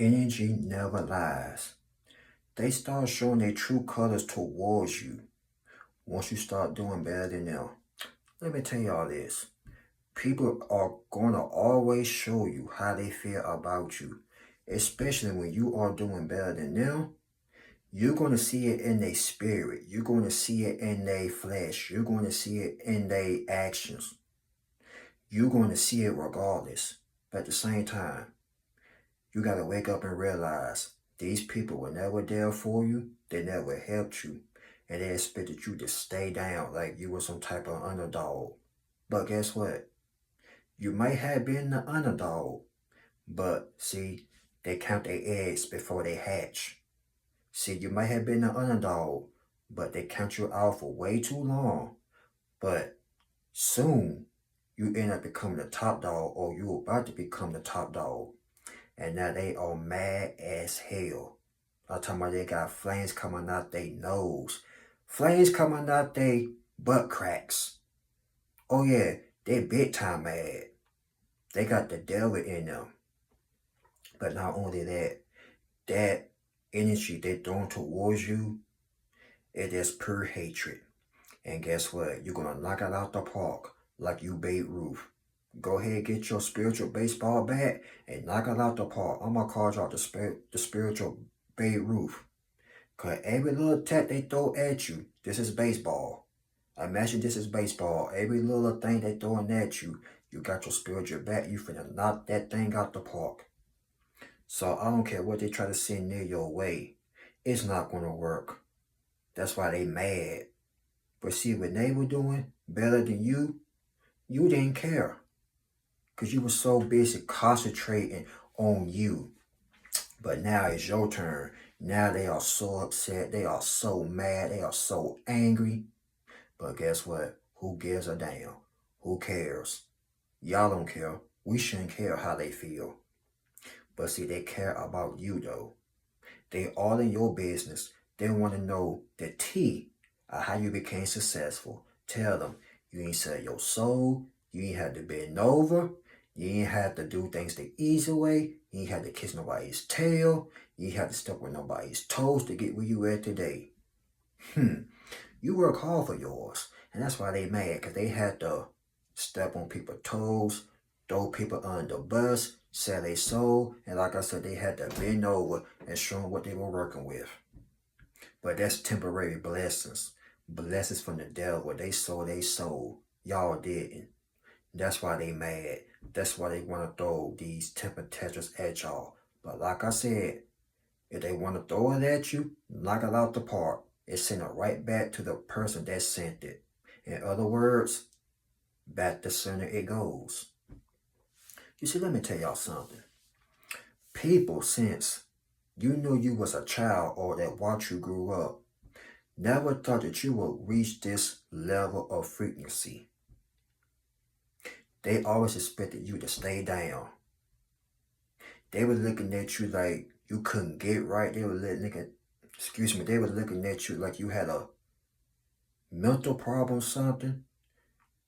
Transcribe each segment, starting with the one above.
Energy never lies. They start showing their true colors towards you once you start doing better than them. Let me tell y'all this. People are going to always show you how they feel about you, especially when you are doing better than them. You're going to see it in their spirit. You're going to see it in their flesh. You're going to see it in their actions. You're going to see it regardless. But at the same time, you got to wake up and realize these people were never there for you. They never helped you. And they expected you to stay down like you were some type of underdog. But guess what? You might have been the underdog. But see, they count their eggs before they hatch. See, you might have been the underdog, but they count you out for way too long. But soon, you end up becoming the top dog, or you're about to become the top dog. And now they are mad as hell. I'm talking about they got flames coming out their nose. Flames coming out their butt cracks. Oh yeah, they big time mad. They got the devil in them. But not only that, that energy they throwing towards you, it is pure hatred. And guess what? You're going to knock it out the park like you Babe Ruth. Go ahead, get your spiritual baseball bat and knock it out the park. I'm going to call y'all the spiritual Babe Ruth. Because every little attack they throw at you, this is baseball. Imagine this is baseball. Every little thing they throwing at you, you got your spiritual bat. You finna knock that thing out the park. So I don't care what they try to send near your way. It's not going to work. That's why they mad. But see what they were doing better than you didn't care. Because you were so busy concentrating on you. But now it's your turn. Now they are so upset. They are so mad. They are so angry. But guess what? Who gives a damn? Who cares? Y'all don't care. We shouldn't care how they feel. But see, they care about you though. They all in your business. They want to know the tea of how you became successful. Tell them you ain't sell your soul. You ain't had to bend over. You ain't had to do things the easy way. You ain't had to kiss nobody's tail. You ain't had to step on nobody's toes to get where you at today. You work hard for yours. And that's why they mad, because they had to step on people's toes, throw people under the bus, sell their soul, and like I said, they had to bend over and show them what they were working with. But that's temporary blessings. Blessings from the devil. They sold their soul. Y'all didn't. That's why they mad. That's why they want to throw these temper tantrums at y'all. But like I said, if they want to throw it at you, knock it out the park. It send it right back to the person that sent it. In other words, back to center it goes. You see, let me tell y'all something. People, since you knew you was a child or that watch you grew up, never thought that you would reach this level of frequency. They always expected you to stay down. They were looking at you like you couldn't get right. They were looking at you like you had a mental problem or something.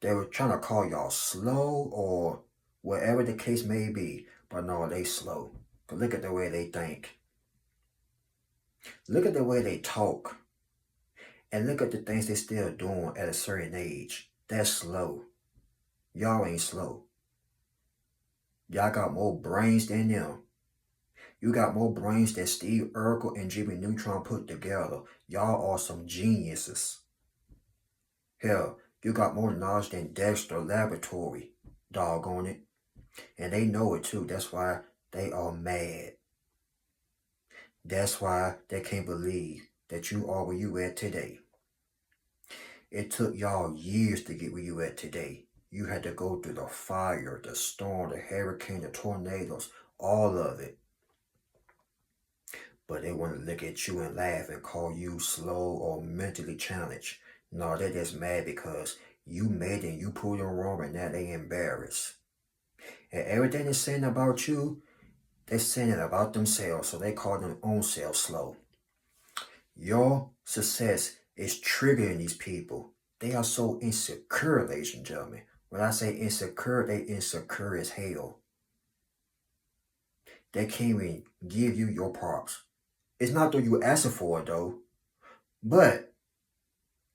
They were trying to call y'all slow or whatever the case may be. But no, they slow. But look at the way they think. Look at the way they talk. And look at the things they still doing at a certain age. That's slow. Y'all ain't slow. Y'all got more brains than them. You got more brains than Steve Urkel and Jimmy Neutron put together. Y'all are some geniuses. Hell, you got more knowledge than Dexter Laboratory. Doggone it. And they know it too. That's why they are mad. That's why they can't believe that you are where you at today. It took y'all years to get where you at today. You had to go through the fire, the storm, the hurricane, the tornadoes, all of it. But they want to look at you and laugh and call you slow or mentally challenged. No, they're just mad because you made it and you proved them wrong and now they embarrassed. And everything they're saying about you, they're saying it about themselves, so they call them own selves slow. Your success is triggering these people. They are so insecure, ladies and gentlemen. When I say insecure, they insecure as hell. They can't even give you your props. It's not that you asking for it though, but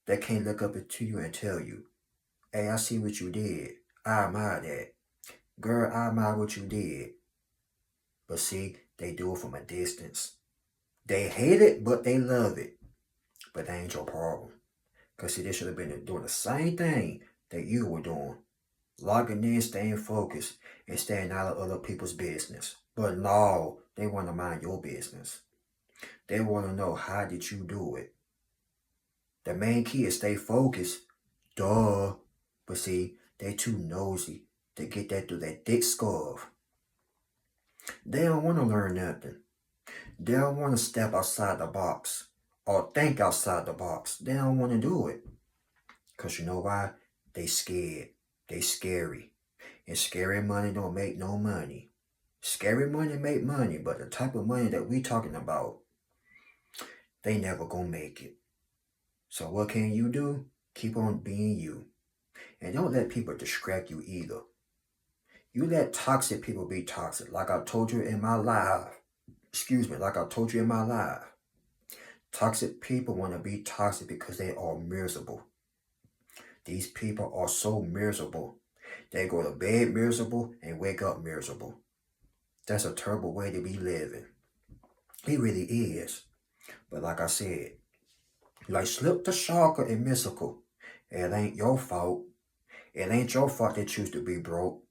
they can't look up to you and tell you, hey, I see what you did. I admire that. Girl, I admire what you did. But see, they do it from a distance. They hate it, but they love it. But that ain't your problem. Because see, they should have been doing the same thing that you were doing. Logging in, staying focused, and staying out of other people's business. But no, they want to mind your business. They want to know, how did you do it? The main key is stay focused. Duh. But see, they too nosy to get that through that thick skull. They don't want to learn nothing. They don't want to step outside the box or think outside the box. They don't want to do it. Because you know why? They scared. They scary. And scary money don't make no money. Scary money make money, but the type of money that we talking about, they never gonna make it. So what can you do? Keep on being you. And don't let people distract you either. You let toxic people be toxic. Like I told you in my live. Toxic people want to be toxic because they are miserable. These people are so miserable. They go to bed miserable and wake up miserable. That's a terrible way to be living. It really is. But like I said, like Slip the Shocker and Mystical, it ain't your fault. It ain't your fault they choose to be broke.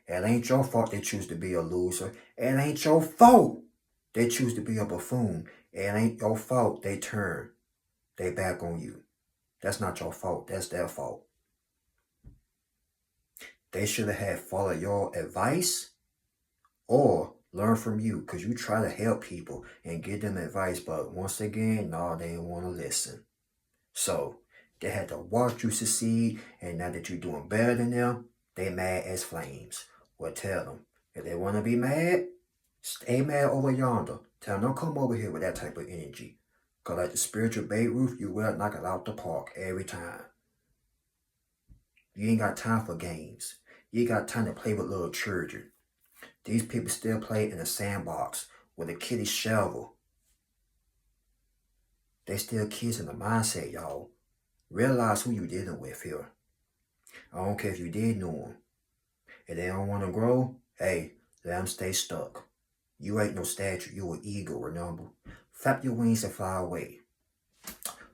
It ain't your fault they choose to be a loser. It ain't your fault they choose to be a buffoon. It ain't your fault they turn they back on you. That's not your fault. That's their fault. They should have had followed your advice or learn from you, because you try to help people and give them advice, but once again, no, they didn't want to listen. So they had to watch you succeed, and now that you're doing better than them, they mad as flames. Well, tell them, if they want to be mad, stay mad over yonder. Tell them, don't come over here with that type of energy. Because like the spiritual Babe Ruth, you will knock it out the park every time. You ain't got time for games. You ain't got time to play with little children. These people still play in a sandbox with a kiddie shovel. They still kids in the mindset, y'all. Realize who you dealing with here. I don't care if you did know them. If they don't want to grow, hey, let them stay stuck. You ain't no statue, you an eagle, remember? Flap your wings and fly away.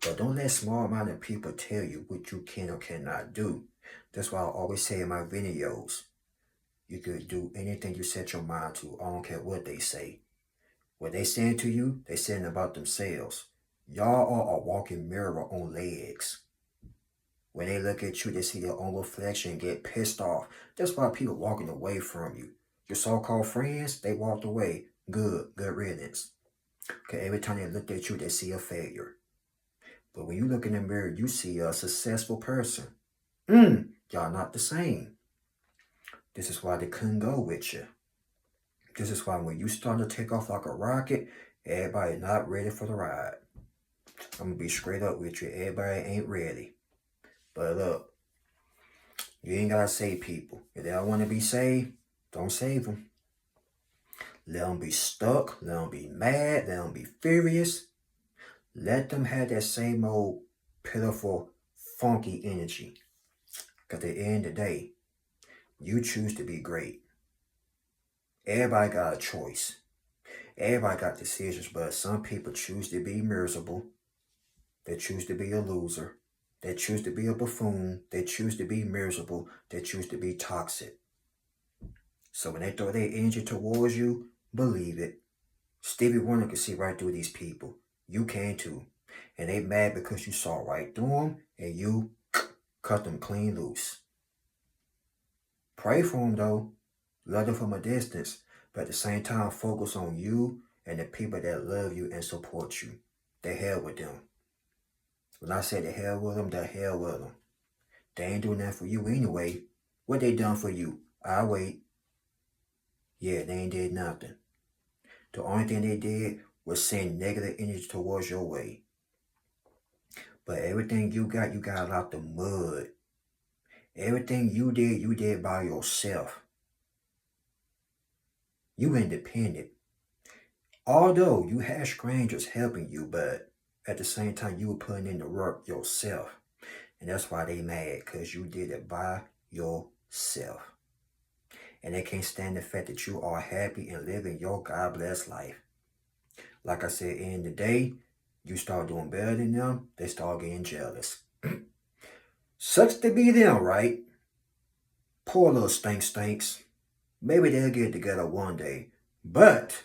But don't let small-minded people tell you what you can or cannot do. That's why I always say in my videos, you could do anything you set your mind to. I don't care what they say. What they saying to you, they saying about themselves. Y'all are a walking mirror on legs. When they look at you, they see their own reflection and get pissed off. That's why people walking away from you. Your so-called friends, they walked away. Good riddance. Okay, every time they look at you, they see a failure. But when you look in the mirror, you see a successful person. Y'all not the same. This is why they couldn't go with you. This is why when you start to take off like a rocket, everybody not ready for the ride. I'm going to be straight up with you. Everybody ain't ready. But look, you ain't got to save people. If they don't want to be saved, don't save them. Let them be stuck. Let them be mad. Let them be furious. Let them have that same old pitiful, funky energy. Because at the end of the day, you choose to be great. Everybody got a choice. Everybody got decisions, but some people choose to be miserable. They choose to be a loser. They choose to be a buffoon. They choose to be miserable. They choose to be toxic. So when they throw their energy towards you, believe it. Stevie Wonder can see right through these people. You can too. And they mad because you saw right through them and you cut them clean loose. Pray for them though. Love them from a distance. But at the same time, focus on you and the people that love you and support you. The hell with them. When I say the hell with them, the hell with them. They ain't doing that for you anyway. What they done for you? I wait. Yeah, they ain't did nothing. The only thing they did was send negative energy towards your way. But everything you got out the mud. Everything you did by yourself. You independent. Although you had strangers helping you, but at the same time, you were putting in the work yourself. And that's why they mad, because you did it by yourself. And they can't stand the fact that you are happy and living your God-blessed life. Like I said, in the day, you start doing better than them, they start getting jealous. Sucks to be them, right? Poor little stinks. Maybe they'll get together one day. But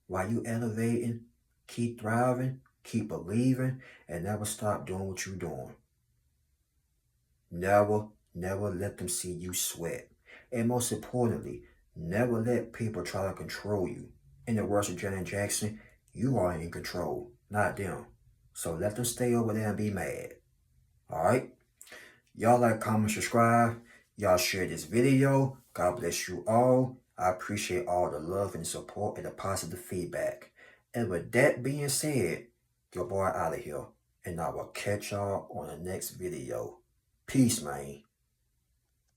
while you elevating, keep thriving, keep believing, and never stop doing what you're doing. Never let them see you sweat. And most importantly, never let people try to control you. In the words of Janet Jackson, you are in control, not them. So let them stay over there and be mad. Alright? Y'all like, comment, subscribe. Y'all share this video. God bless you all. I appreciate all the love and support and the positive feedback. And with that being said, your boy out of here. And I will catch y'all on the next video. Peace, man.